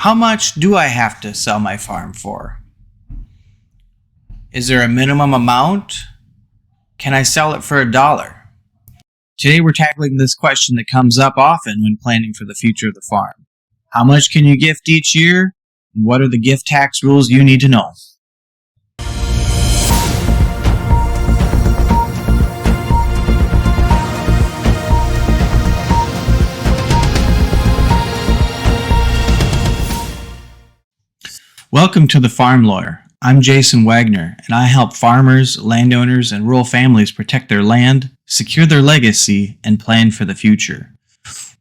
How much do I have to sell my farm for? Is there a minimum amount? Can I sell it for $1? Today we're tackling this question that comes up often when planning for the future of the farm. How much can you gift each year? And what are the gift tax rules you need to know? Welcome to The Farm Lawyer. I'm Jason Wagner, and I help farmers, landowners, and rural families protect their land, secure their legacy, and plan for the future.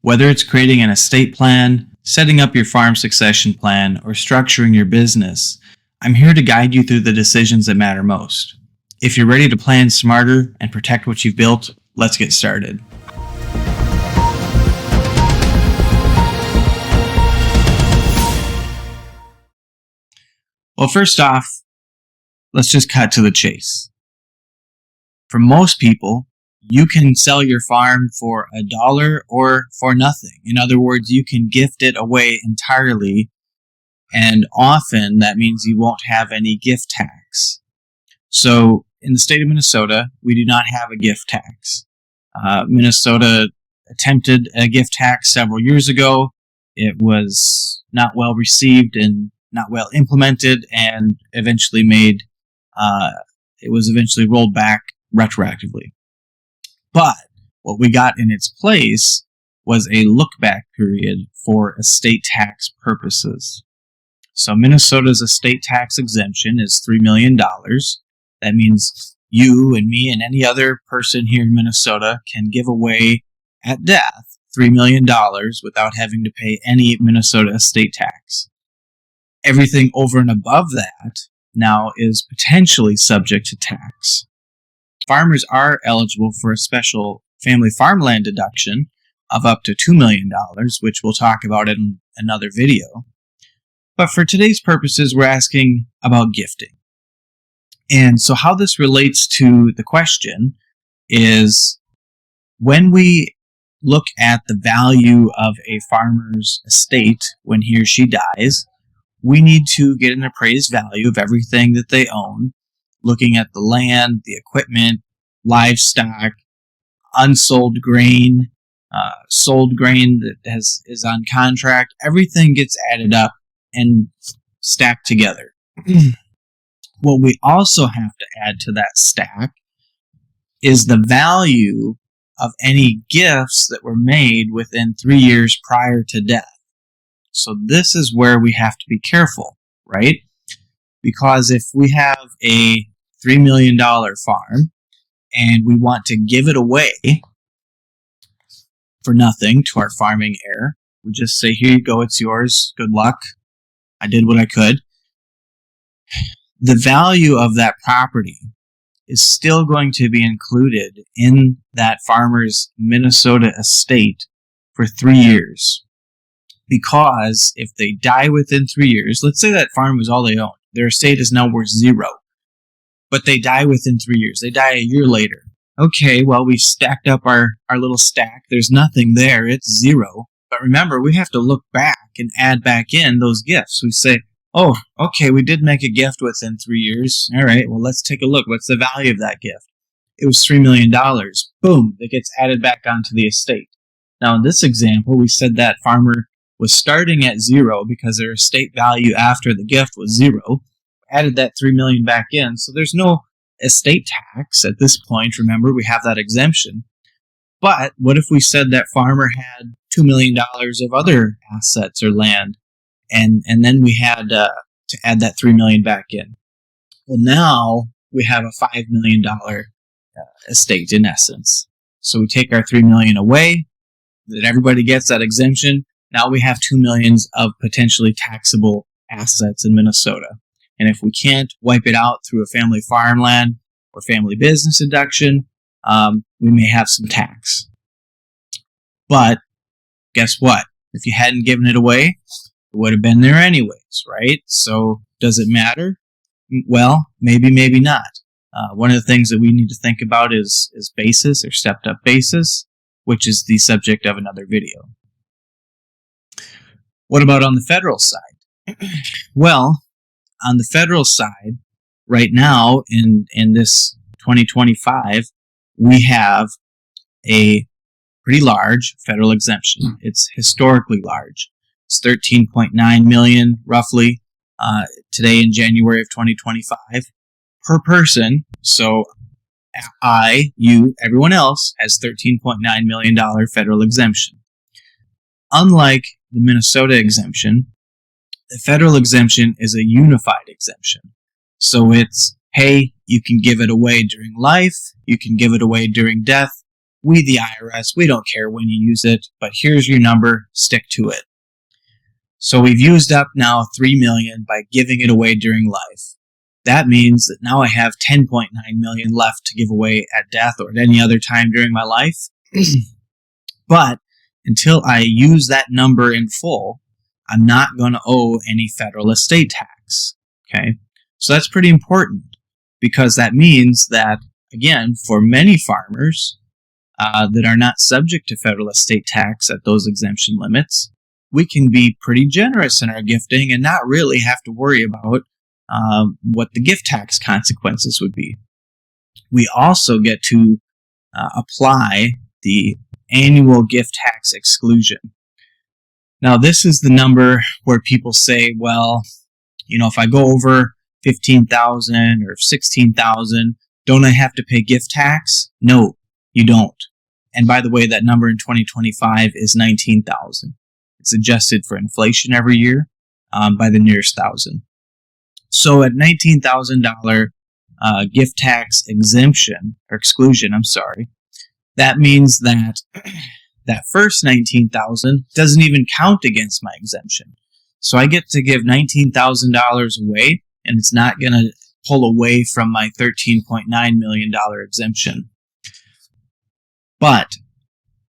Whether it's creating an estate plan, setting up your farm succession plan, or structuring your business, I'm here to guide you through the decisions that matter most. If you're ready to plan smarter and protect what you've built, let's get started. Well, first off, let's just cut to the chase. For most people, you can sell your farm for $1 or for nothing. In other words, you can gift it away entirely, and often that means you won't have any gift tax. So in the state of Minnesota, we do not have a gift tax. Minnesota attempted a gift tax several years ago. It was not well received and not well implemented, and eventually it was eventually rolled back retroactively. But what we got in its place was a look-back period for estate tax purposes. So Minnesota's estate tax exemption is $3 million. That means you and me and any other person here in Minnesota can give away at death $3 million without having to pay any Minnesota estate tax. Everything over and above that now is potentially subject to tax. Farmers are eligible for a special family farmland deduction of up to $2 million, which we'll talk about in another video. But for today's purposes, we're asking about gifting. And so how this relates to the question is, when we look at the value of a farmer's estate when he or she dies, we need to get an appraised value of everything that they own, looking at the land, the equipment, livestock, unsold grain, sold grain that is on contract. Everything gets added up and stacked together. What we also have to add to that stack is the value of any gifts that were made within 3 years prior to death. So this is where we have to be careful, right? Because if we have a $3 million farm and we want to give it away for nothing to our farming heir, we just say, here you go, it's yours, good luck, I did what I could. The value of that property is still going to be included in that farmer's Minnesota estate for 3 years. Because if they die within 3 years, let's say that farm was all they owned, their estate is now worth $0, but they die within 3 years. They die a year later. Okay, well, we've stacked up our little stack. There's nothing there. It's $0. But remember, we have to look back and add back in those gifts. We say, oh, okay, we did make a gift within 3 years. All right, well, let's take a look. What's the value of that gift? It was $3 million. Boom, it gets added back onto the estate. Now, in this example, we said that farmer was starting at $0 because their estate value after the gift was $0. Added that $3 million back in, so there's no estate tax at this point. Remember, we have that exemption. But what if we said that farmer had $2 million of other assets or land, and then we had to add that $3 million back in? Well, now we have a $5 million estate in essence. So we take our $3 million away, that everybody gets that exemption. Now we have $2 million of potentially taxable assets in Minnesota. And if we can't wipe it out through a family farmland or family business deduction, we may have some tax. But guess what? If you hadn't given it away, it would have been there anyways, right? So does it matter? Well, maybe not. One of the things that we need to think about is basis or stepped up basis, which is the subject of another video. What about on the federal side? Well, on the federal side, right now in this 2025, we have a pretty large federal exemption. It's historically large. It's 13.9 million roughly today in January of 2025 per person. So I, you, everyone else has $13.9 million federal exemption. Unlike the Minnesota exemption, the federal exemption is a unified exemption. So it's, hey, you can give it away during life, you can give it away during death. We, the IRS, we don't care when you use it, but here's your number, stick to it. So we've used up now $3 million by giving it away during life. That means that now I have $10.9 million left to give away at death or at any other time during my life. But until I use that number in full, I'm not going to owe any federal estate tax. Okay? So that's pretty important because that means that, again, for many farmers that are not subject to federal estate tax at those exemption limits, we can be pretty generous in our gifting and not really have to worry about what the gift tax consequences would be. We also get to apply the annual gift tax exclusion. Now, this is the number where people say, well, if I go over $15,000 or $16,000, don't I have to pay gift tax? No, you don't. And by the way, that number in 2025 is $19,000. It's adjusted for inflation every year by the nearest thousand. So at $19,000 gift tax exemption, or exclusion, that means that that first $19,000 doesn't even count against my exemption. So I get to give $19,000 away, and it's not going to pull away from my $13.9 million exemption. But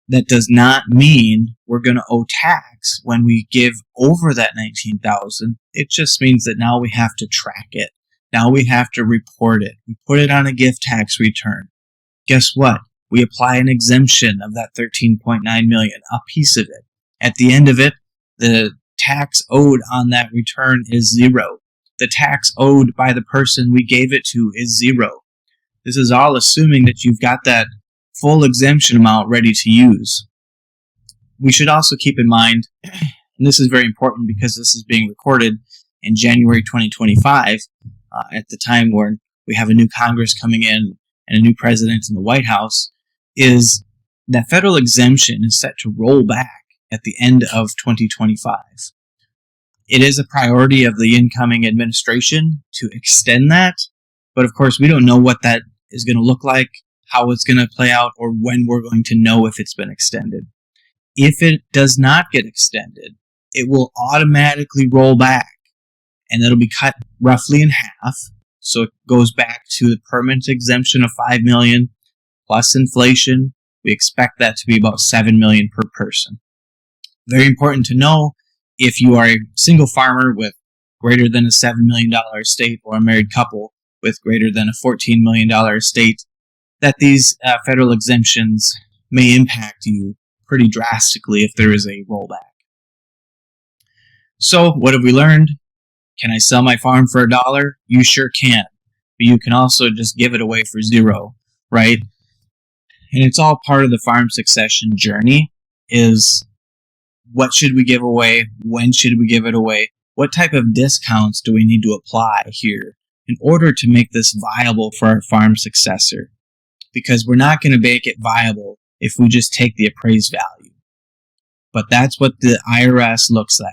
that does not mean we're going to owe tax when we give over that $19,000. It just means that now we have to track it. Now we have to report it. We put it on a gift tax return. Guess what? We apply an exemption of that $13.9 million, a piece of it. At the end of it, the tax owed on that return is zero. The tax owed by the person we gave it to is zero. This is all assuming that you've got that full exemption amount ready to use. We should also keep in mind, and this is very important because this is being recorded in January 2025, at the time when we have a new Congress coming in and a new president in the White House, is that federal exemption is set to roll back at the end of 2025. It is a priority of the incoming administration to extend that, but of course we don't know what that is going to look like, how it's going to play out, or when we're going to know if it's been extended. If it does not get extended, it will automatically roll back, and it'll be cut roughly in half, so it goes back to the permanent exemption of $5 million, plus inflation. We expect that to be about $7 million per person. Very important to know, if you are a single farmer with greater than a $7 million estate, or a married couple with greater than a $14 million estate, that these federal exemptions may impact you pretty drastically if there is a rollback. So, what have we learned? Can I sell my farm for $1? You sure can. But you can also just give it away for $0, right? And it's all part of the farm succession journey, is what should we give away? When should we give it away? What type of discounts do we need to apply here in order to make this viable for our farm successor? Because we're not going to make it viable if we just take the appraised value. But that's what the IRS looks at.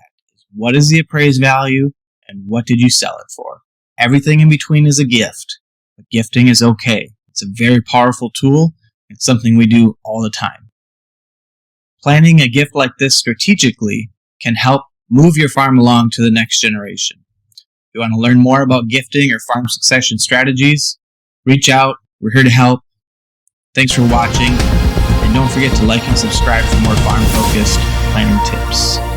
What is the appraised value, and what did you sell it for? Everything in between is a gift. But gifting is okay. It's a very powerful tool. It's something we do all the time. Planning a gift like this strategically can help move your farm along to the next generation. If you want to learn more about gifting or farm succession strategies, reach out. We're here to help. Thanks for watching, and don't forget to like and subscribe for more farm-focused planning tips.